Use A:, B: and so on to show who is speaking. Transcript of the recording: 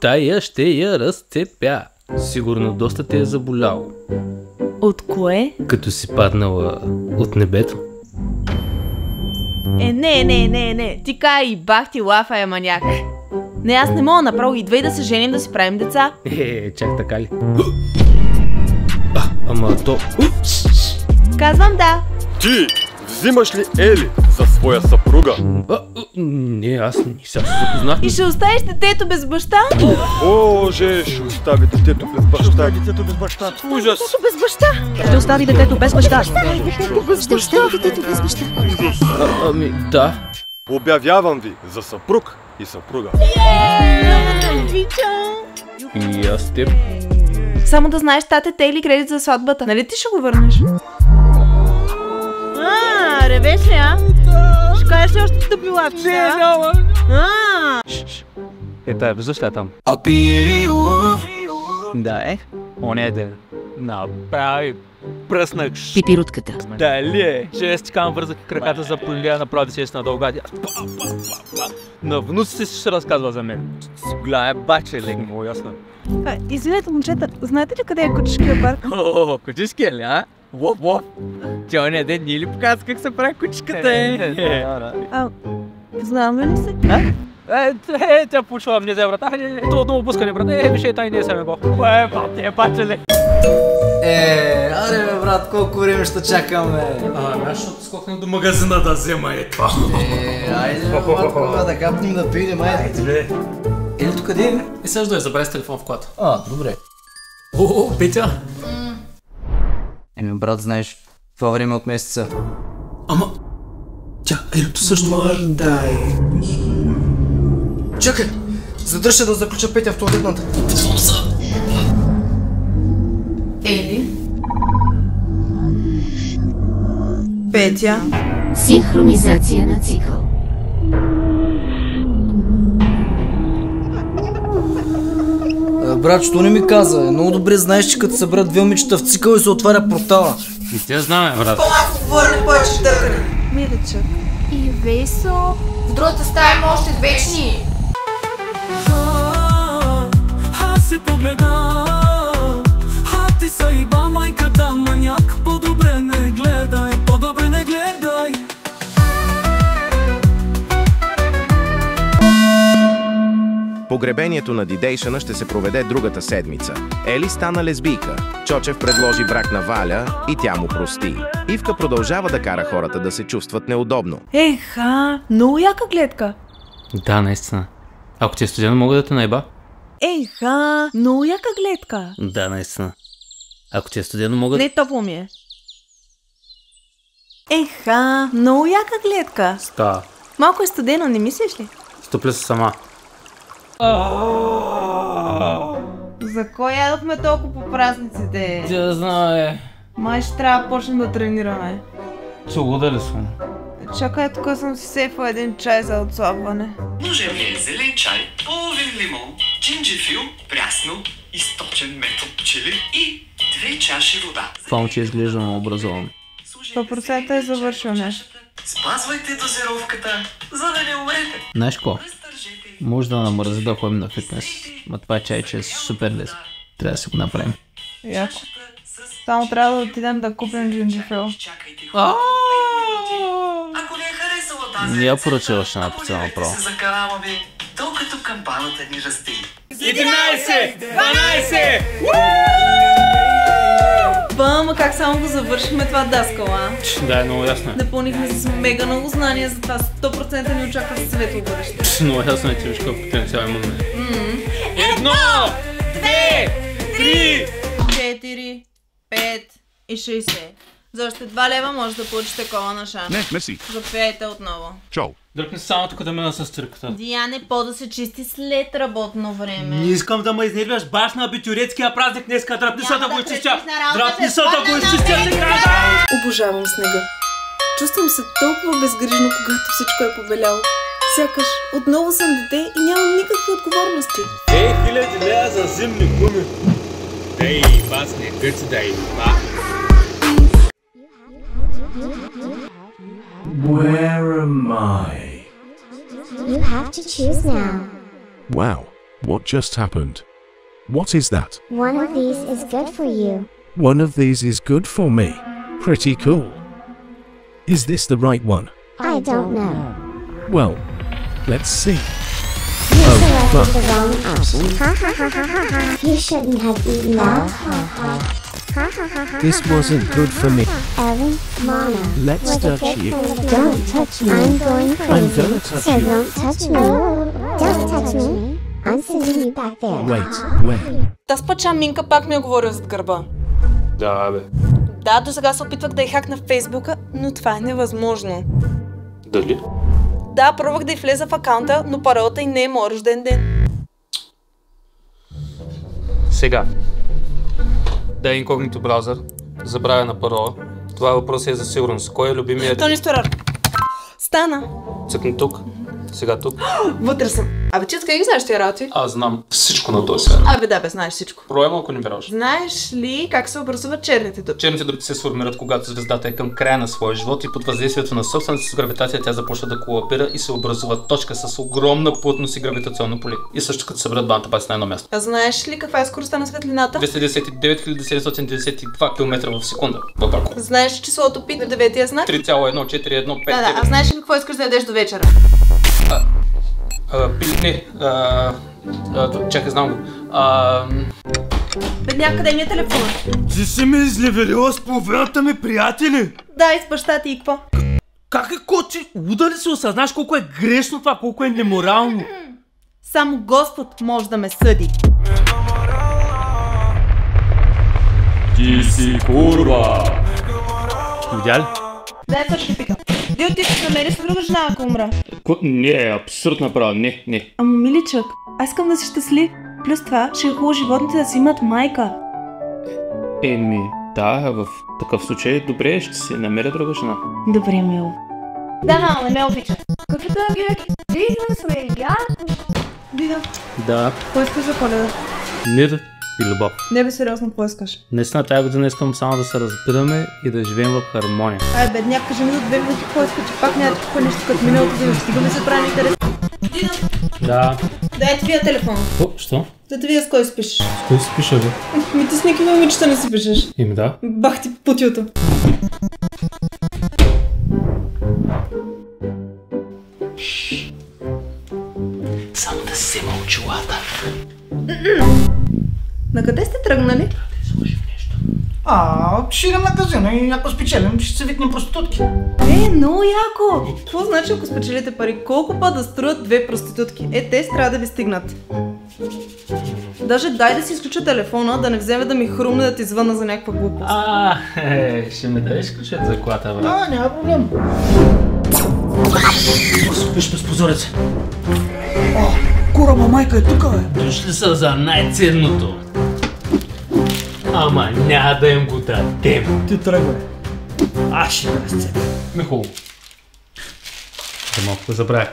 A: Тая ще я разцепя. Сигурно доста те е заболяло.
B: От кое?
A: Като си паднала от небето.
B: Не. Ти кай и бах ти лафа е маняк. Не, аз не мога направо. Идвай да се женим, да си правим деца.
A: Чак така ли? Ама то...
B: Казвам да.
C: Ти взимаш ли Ели за своя съпруга?
A: Не, аз не сега се запознах.
B: И ще оставиш детето без баща?
C: Боже, ще остави детето без баща. Ужас!
B: Без баща?
D: Ще остави детето без баща.
B: Ще остави детето без баща.
A: Ами, да.
C: Обявявам ви за съпруг и съпруга.
A: И аз теб.
B: Само да знаеш, тате тейли кредит за сватбата. Нали ти ще го върнеш? Ревеш ли, а? Ще кажеш ли още тъпи лапчета? Не, няма.
E: Тая, виждаш ли там? Да, оня ден. Направи пръснах.
D: Пипирутката.
E: Дали? Ще си кам вързах краката за полилия, направи да си на дългади. На внуците си ще разказва за мен. Си голяма баче, лег, много ясно.
B: Извинете, момчета, знаете ли къде е Кучешкия парк?
E: О, Кучешкия ли, а? Воп. Тя оня ден ние ли показва как се прави кучката,
B: Познаваме ли се?
E: Тя почва мне за брата. То отново пускане, брата. Више тай не саме бо. Те баче.
F: Аре бе, брат, колко време ще чакаме?
A: Аз ще скокнем до магазина да взема това.
F: Айде бе, Марко, да капнем да пием, айде. Елито къде е?
A: Сега да я забравя с телефон в колата.
F: Добре.
A: О, Петя!
F: Брат, знаеш, това време от месеца.
A: Ама... Тя, Елито също...
F: Дай. Чакай! Задръжте да заключа Петя в туалетната.
B: Ели? Петя?
D: Синхронизация на цикъл.
F: Брат, що не ми каза? Много добре знаеш, че като събрат две момичета в цикъл и се отваря портала.
A: И те знаме, брат.
F: По-малко говори, повече търкане.
B: Миличък.
G: И Весо, в другата стая има още вечни.
H: Аз се погледа, ти са и ба майката маняк. По-добре не гледай, по-добре не гледай.
I: Погребението на Дидейшъна ще се проведе другата седмица. Ели стана лесбийка. Чочев предложи брак на Валя и тя му прости. Ивка продължава да кара хората да се чувстват неудобно.
B: Много яка гледка.
A: Да, наистина. Ако ти е студено, мога да те наеба?
B: Много яка гледка.
A: Да, наистина. Ако ти е студено, мога да...
B: Не, топло ми е. Много яка гледка.
A: Става.
B: Малко е студено, не мислиш ли?
A: Стопля се сама.
B: За кой ядохме толкова по празниците?
A: Тя знае.
B: Май ще трябва да почнем да тренираме.
A: Чугуда ли съм?
B: Чакай, тук съм си сефа един чай за отслабване.
J: Нужен ми е зелен чай, половин лимон, джинджифил, прясно, източен мед от чили и 2 чаши вода.
A: Това момче изглежда много образовано.
B: 100% е завършил нещо.
J: Спазвайте дозировката, за да не умрете.
A: Знаеш ко? Може да намързи да ходим на фитнес. Ма това чайче е супер лесно. Трябва да си го направим.
B: Яко. Само трябва да отидем да купим джинджифил.
J: Ако не е харесала тази
A: Не я поръчаваш на пица направо.
J: се закараваме, докато камбаната ни расте.
E: 11! 12!
B: Ама как само го завършихме това даскала?
A: Да, е много ясно.
B: Напълнихме с мега много знания за това. 100% ни очаква светло бъдеще.
A: Много ясно е, че виж какъв потенциал имаме.
E: 1, 2, 3!
B: 4, 5 и 60. За още 2 лева може да получите кола на шанс.
K: Не, мерси.
B: Заповядайте отново.
K: Чао.
A: Дръпни само тук да мина с цирката.
B: Диане, по-да се чисти след работно време.
E: Не искам да ме изнервяш баш на абитюретския празник днеска. Дръпни са да го изчистя! Дръпни са да го изчистя сега!
B: Обожавам снега. Чувствам се толкова безгрижно, когато всичко е побеляло. Сякаш отново съм дете и нямам никакви отговорности.
E: 2000 лева за зимни гуми. Ей, басне, гъци да има.
H: Where am I?
K: you have to choose now.
L: Wow, what just happened? What is that?
K: One of these is good for you.
L: One of these is good for me. Pretty cool. Is this the right one?
K: I don't know.
L: Well, let's see.
K: You
L: Oh,
K: selected
L: fuck.
K: the wrong option. Ha ha ha ha ha ha. You shouldn't have eaten that. Ha ha. Ha ha ha ha.
L: This wasn't good for me.
K: Evan, Mona.
L: Let's
K: was a
L: touch
K: good
L: you.
K: friend of mine. Don't touch me. I'm going crazy.
L: I'm gonna touch
K: so
L: you.
K: don't touch me. Don't touch me. I'm sending you back there.
L: Wait.
B: Та спача Минка пак ми е говорил зад гърба.
E: Да, бе.
B: Да, до сега се опитвах да я хакна в Фейсбука, но това е невъзможно.
E: Дали?
B: Да, пробвах да й влеза в акаунта, но паролата й не е моят рожден ден.
E: Сега. Да е инкогнито браузър. Забравя на парола. Това въпрос е за сигурност. Кой е любимият...
B: Тони Сторар. Стана.
E: Цъкни тук. Сега тук.
B: Вътре съм. Абе, че къде ги знаеш тия работи?
E: Аз знам всичко на този свят.
B: Абе, да, бе, знаеш всичко.
E: Пробвай малко не вярваш.
B: Знаеш ли как се образуват черните дупки?
E: Черните дупки се сформират, когато звездата е към края на своя живот и под въздействието на собствената си гравитация тя започва да колапира и се образува точка с огромна плътност и гравитационно поле. И също като съберат двамата паси на едно място.
B: А знаеш ли каква е скоростта на светлината?
E: 299 км в секунда. Въпако.
B: Знаеш числото пи на деветия знак?
E: 3,1415.
B: Да, а знаеш ли какво искаш да ядеш до вечера?
E: Чакай, знам го.
B: Бедняк, къде ми е телефона?
C: Ти си ме излевелила с половината ми приятели!
B: Да, и с баща ти и какво?
C: Как е коти? Луда ли си осъзнаш колко е грешно това, колко е неморално?
B: Само Господ може да ме съди.
E: Ти си курва! Видя ли?
B: Дай път ще пика. Ди отиш да намери с друга жена, ако умра.
E: Не, абсурд направо, не.
B: Ама миличък, аз искам да си щастлив. Плюс това, ще е хубаво животните да си имат майка.
E: Еми, да, в такъв случай добре, ще си намеря друга жена.
B: Добре, мило.
G: Да, мама, не ме обича. Каквито да ги виждам сме, я?
B: Дида,
E: Да,
B: какво искаш за Коледа?
E: мир и любов.
B: Не бе, сериозно, какво искаш?
E: Наистина тази година искам само да се разбираме и да живеем в хармония.
B: Ай, бедняк, кажи ми до 2 минути, какво искаш, че пак няма такова нещо като миналото да стигаме се прави интерес. Дида,
E: Да.
B: дай твия телефон.
E: О, що?
B: Да те видя с кой спиш.
E: С кой си пиша, бе?
B: Ми ти с никакви момичета не си пишеш.
E: Еми да.
B: Бах ти по путиото.
E: Само да си взема очилата.
B: На къде сте тръгнали?
F: Ще идем на казино и ако спечелим, ще се викнем проститутки.
B: Много яко! Какво значи, ако спечелите пари? Колко па да струват 2 проститутки? Те трябва да ви стигнат. Даже дай да си изключа телефона, да не вземе да ми хрумне да ти звънна за някаква глупост.
E: Ще ми дадеш ключът за колата, бе?
F: Няма проблем. Спиш без позорец. Кура, майка е тука, бе.
E: Дошли са за най-ценното. Ама няма да им го дадем.
F: Ти тръгвай. Аз ще ме разцепя.
E: Хубаво. Да малко забравя.